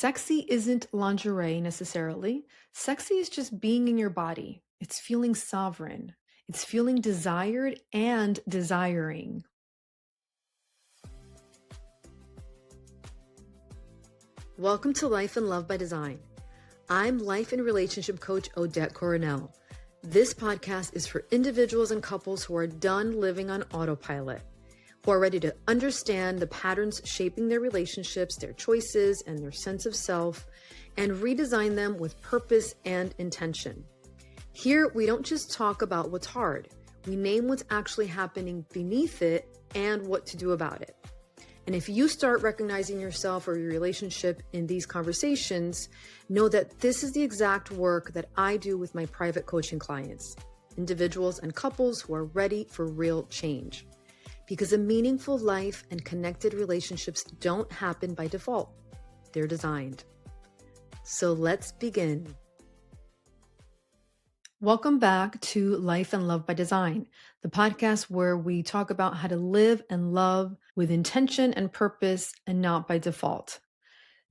sexy isn't lingerie necessarily. Sexy is just being in your body. It's feeling sovereign. It's feeling desired and desiring. Welcome to Life and Love by Design. I'm life and relationship coach Odette Coronel. This podcast is for individuals and couples who are done living on autopilot, who are ready to understand the patterns shaping their relationships, their choices, and their sense of self, and redesign them with purpose and intention. Here, we don't just talk about what's hard. We name what's actually happening beneath it and what to do about it. And if you start recognizing yourself or your relationship in these conversations, know that this is the exact work that I do with my private coaching clients, individuals and couples who are ready for real change. Because a meaningful life and connected relationships don't happen by default. They're designed. So let's begin. Welcome back to Life and Love by Design, the podcast where we talk about how to live and love with intention and purpose and not by default.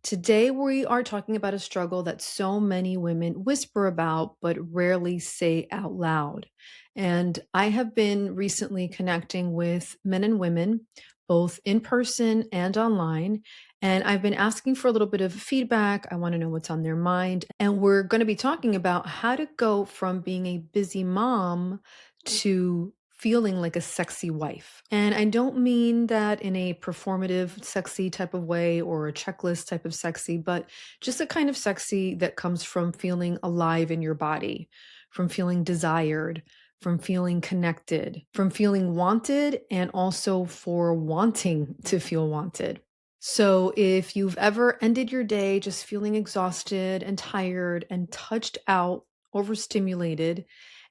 Today, we are talking about a struggle that so many women whisper about, but rarely say out loud. And I have been recently connecting with men and women, both in person and online. And I've been asking for a little bit of feedback. I want to know what's on their mind. And we're going to be talking about how to go from being a busy mom to feeling like a sexy wife. And I don't mean that in a performative, sexy type of way or a checklist type of sexy, but just a kind of sexy that comes from feeling alive in your body, from feeling desired, from feeling connected, from feeling wanted, and also for wanting to feel wanted. So if you've ever ended your day just feeling exhausted and tired and touched out, overstimulated,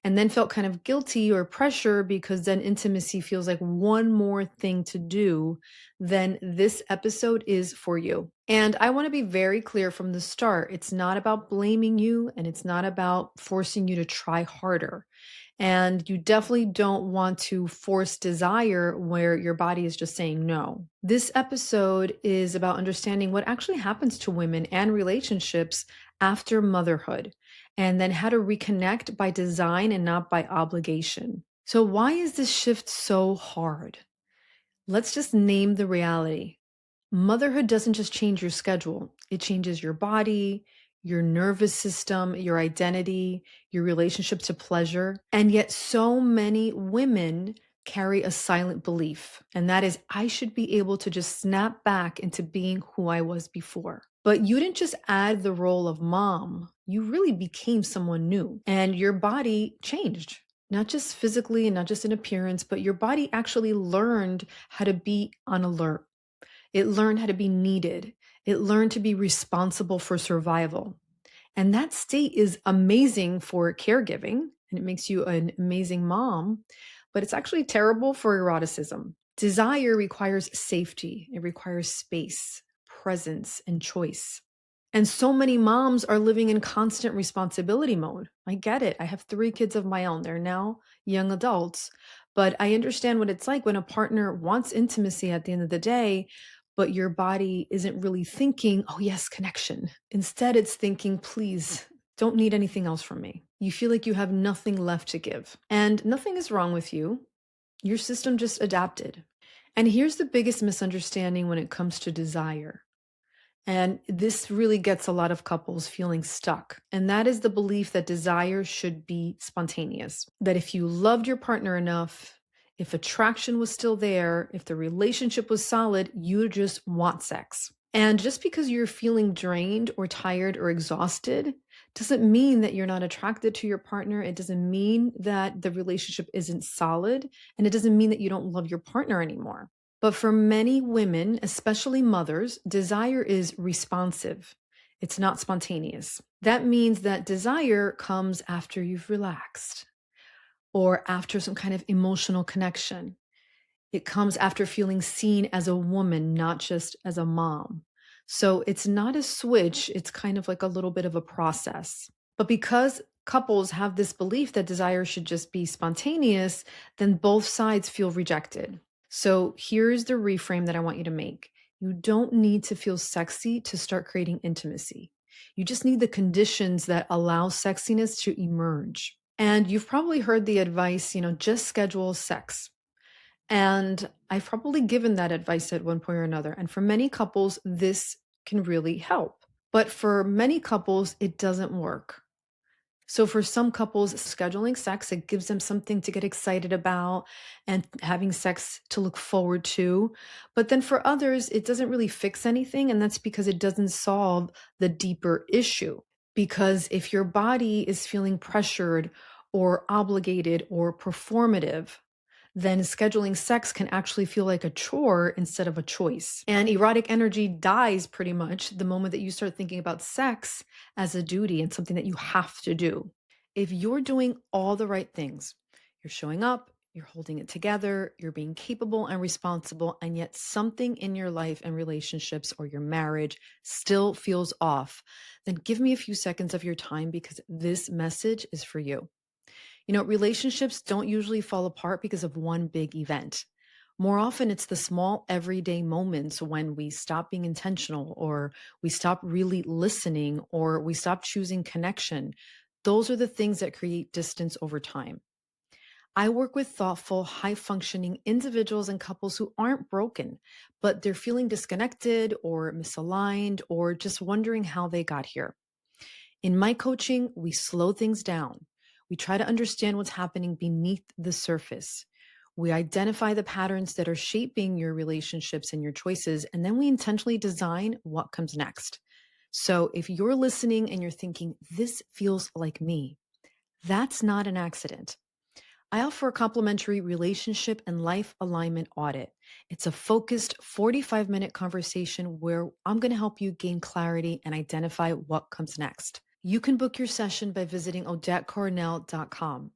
and then felt kind of guilty or pressure because then intimacy feels like one more thing to do, then this episode is for you. And I want to be very clear from the start. It's not about blaming you and it's not about forcing you to try harder. And you definitely don't want to force desire where your body is just saying no. This episode is about understanding what actually happens to women and relationships after motherhood, and then how to reconnect by design and not by obligation. So why is this shift so hard? Let's just name the reality. Motherhood doesn't just change your schedule. It changes your body, your nervous system, your identity, your relationship to pleasure. And yet so many women carry a silent belief, and that is, I should be able to just snap back into being who I was before. But you didn't just add the role of mom, you really became someone new, and your body changed. Not just physically and not just in appearance, but your body actually learned how to be on alert. It learned how to be needed. It learned to be responsible for survival. And that state is amazing for caregiving, and it makes you an amazing mom, but it's actually terrible for eroticism. Desire requires safety. It requires space, presence, and choice. And so many moms are living in constant responsibility mode. I get it. I have 3 kids of my own. They're now young adults, but I understand what it's like when a partner wants intimacy at the end of the day, but your body isn't really thinking, oh yes, connection. Instead, it's thinking, please don't need anything else from me. You feel like you have nothing left to give. And nothing is wrong with you. Your system just adapted. And here's the biggest misunderstanding when it comes to desire. And this really gets a lot of couples feeling stuck. And that is the belief that desire should be spontaneous. That if you loved your partner enough, if attraction was still there, if the relationship was solid, you just want sex. And just because you're feeling drained or tired or exhausted doesn't mean that you're not attracted to your partner. It doesn't mean that the relationship isn't solid. And it doesn't mean that you don't love your partner anymore. But for many women, especially mothers, desire is responsive. It's not spontaneous. That means that desire comes after you've relaxed or after some kind of emotional connection. It comes after feeling seen as a woman, not just as a mom. So it's not a switch. It's kind of like a little bit of a process. But because couples have this belief that desire should just be spontaneous, then both sides feel rejected. So here's the reframe that I want you to make. You don't need to feel sexy to start creating intimacy. You just need the conditions that allow sexiness to emerge. And you've probably heard the advice, just schedule sex. And I've probably given that advice at one point or another. And for many couples, this can really help. But for many couples, it doesn't work. So for some couples, scheduling sex, it gives them something to get excited about and having sex to look forward to. But then for others, it doesn't really fix anything. And that's because it doesn't solve the deeper issue. Because if your body is feeling pressured or obligated or performative, then scheduling sex can actually feel like a chore instead of a choice. And erotic energy dies pretty much the moment that you start thinking about sex as a duty and something that you have to do. If you're doing all the right things, you're showing up, you're holding it together, you're being capable and responsible, and yet something in your life and relationships or your marriage still feels off, then give me a few seconds of your time because this message is for you. Relationships don't usually fall apart because of one big event. More often, it's the small everyday moments when we stop being intentional, or we stop really listening, or we stop choosing connection. Those are the things that create distance over time. I work with thoughtful, high functioning individuals and couples who aren't broken, but they're feeling disconnected or misaligned or just wondering how they got here. In my coaching, we slow things down. We try to understand what's happening beneath the surface. We identify the patterns that are shaping your relationships and your choices, and then we intentionally design what comes next. So if you're listening and you're thinking, this feels like me, that's not an accident. I offer a complimentary relationship and life alignment audit. It's a focused 45-minute conversation where I'm going to help you gain clarity and identify what comes next. You can book your session by visiting odettecoronel.com.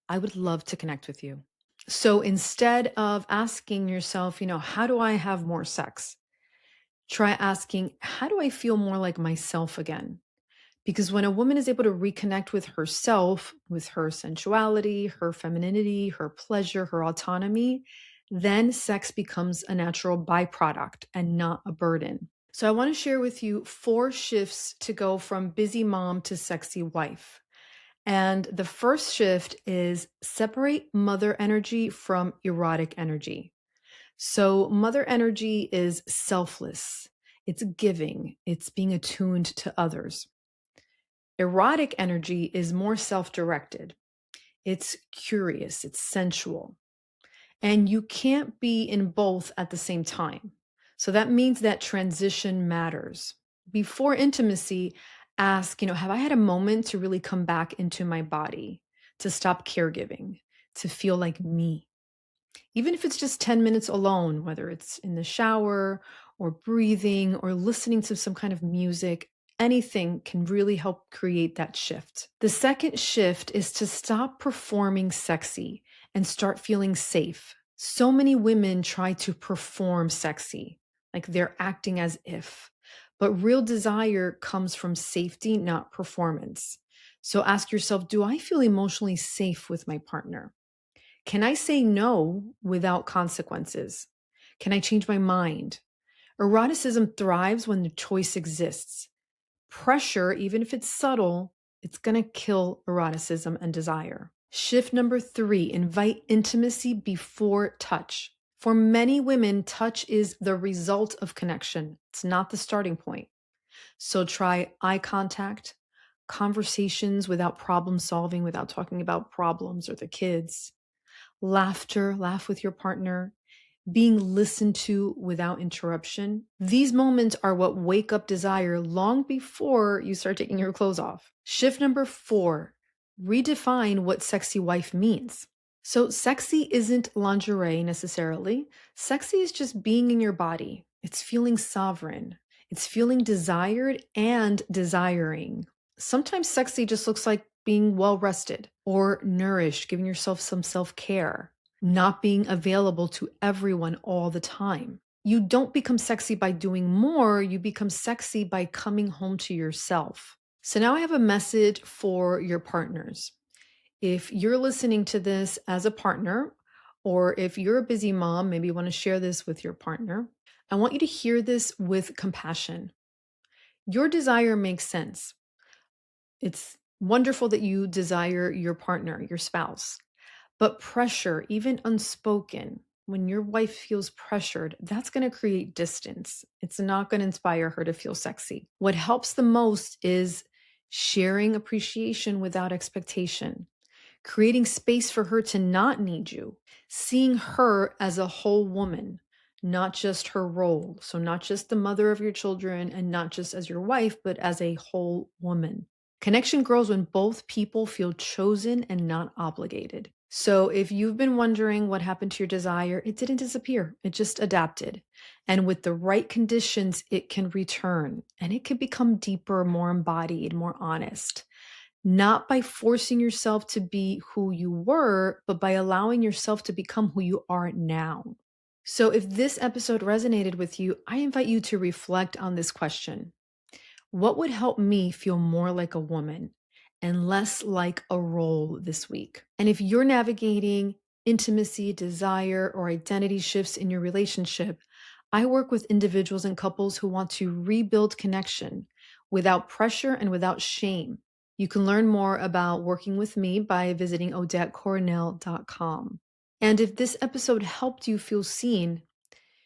I would love to connect with you. So instead of asking yourself, how do I have more sex? Try asking, how do I feel more like myself again? Because when a woman is able to reconnect with herself, with her sensuality, her femininity, her pleasure, her autonomy, then sex becomes a natural byproduct and not a burden. So I want to share with you 4 shifts to go from busy mom to sexy wife. And the first shift is separate mother energy from erotic energy. So mother energy is selfless. It's giving. It's being attuned to others. Erotic energy is more self-directed. It's curious, it's sensual. And you can't be in both at the same time. So that means that transition matters. Before intimacy, ask, have I had a moment to really come back into my body, to stop caregiving, to feel like me? Even if it's just 10 minutes alone, whether it's in the shower or breathing or listening to some kind of music, anything can really help create that shift. The second shift is to stop performing sexy and start feeling safe. So many women try to perform sexy, like they're acting as if. But real desire comes from safety, not performance. So ask yourself, do I feel emotionally safe with my partner? Can I say no without consequences? Can I change my mind? Eroticism thrives when the choice exists. Pressure, even if it's subtle, it's going to kill eroticism and desire. Shift number 3, invite intimacy before touch. For many women, touch is the result of connection. It's not the starting point. So try eye contact, conversations without problem solving, without talking about problems or the kids, laughter, laugh with your partner, being listened to without interruption. These moments are what wake up desire long before you start taking your clothes off. Shift number 4, redefine what sexy wife means. So sexy isn't lingerie necessarily. Sexy is just being in your body. It's feeling sovereign. It's feeling desired and desiring. Sometimes sexy just looks like being well rested or nourished, giving yourself some self-care, not being available to everyone all the time. You don't become sexy by doing more, you become sexy by coming home to yourself. So now I have a message for your partners. If you're listening to this as a partner, or if you're a busy mom, maybe you want to share this with your partner. I want you to hear this with compassion. Your desire makes sense. It's wonderful that you desire your partner, your spouse. But pressure, even unspoken, when your wife feels pressured, that's going to create distance. It's not going to inspire her to feel sexy. What helps the most is sharing appreciation without expectation, creating space for her to not need you, seeing her as a whole woman, not just her role. So, not just the mother of your children and not just as your wife, but as a whole woman. Connection grows when both people feel chosen and not obligated. So, if you've been wondering what happened to your desire, it didn't disappear, it just adapted. And with the right conditions, it can return and it can become deeper, more embodied, more honest. Not by forcing yourself to be who you were, but by allowing yourself to become who you are now. So, if this episode resonated with you, I invite you to reflect on this question. What would help me feel more like a woman and less like a role this week? And if you're navigating intimacy, desire, or identity shifts in your relationship, I work with individuals and couples who want to rebuild connection without pressure and without shame. You can learn more about working with me by visiting odettecoronel.com. And if this episode helped you feel seen,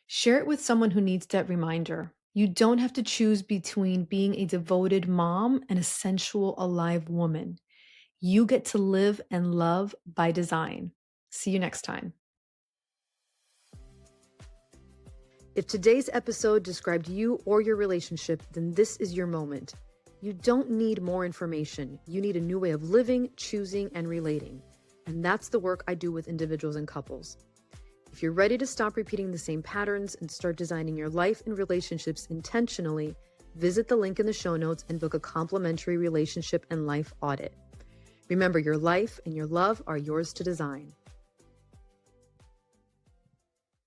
share it with someone who needs that reminder. You don't have to choose between being a devoted mom and a sensual, alive woman. You get to live and love by design. See you next time. If today's episode described you or your relationship, then this is your moment. You don't need more information. You need a new way of living, choosing, and relating. And that's the work I do with individuals and couples. If you're ready to stop repeating the same patterns and start designing your life and relationships intentionally, visit the link in the show notes and book a complimentary relationship and life audit. Remember, your life and your love are yours to design.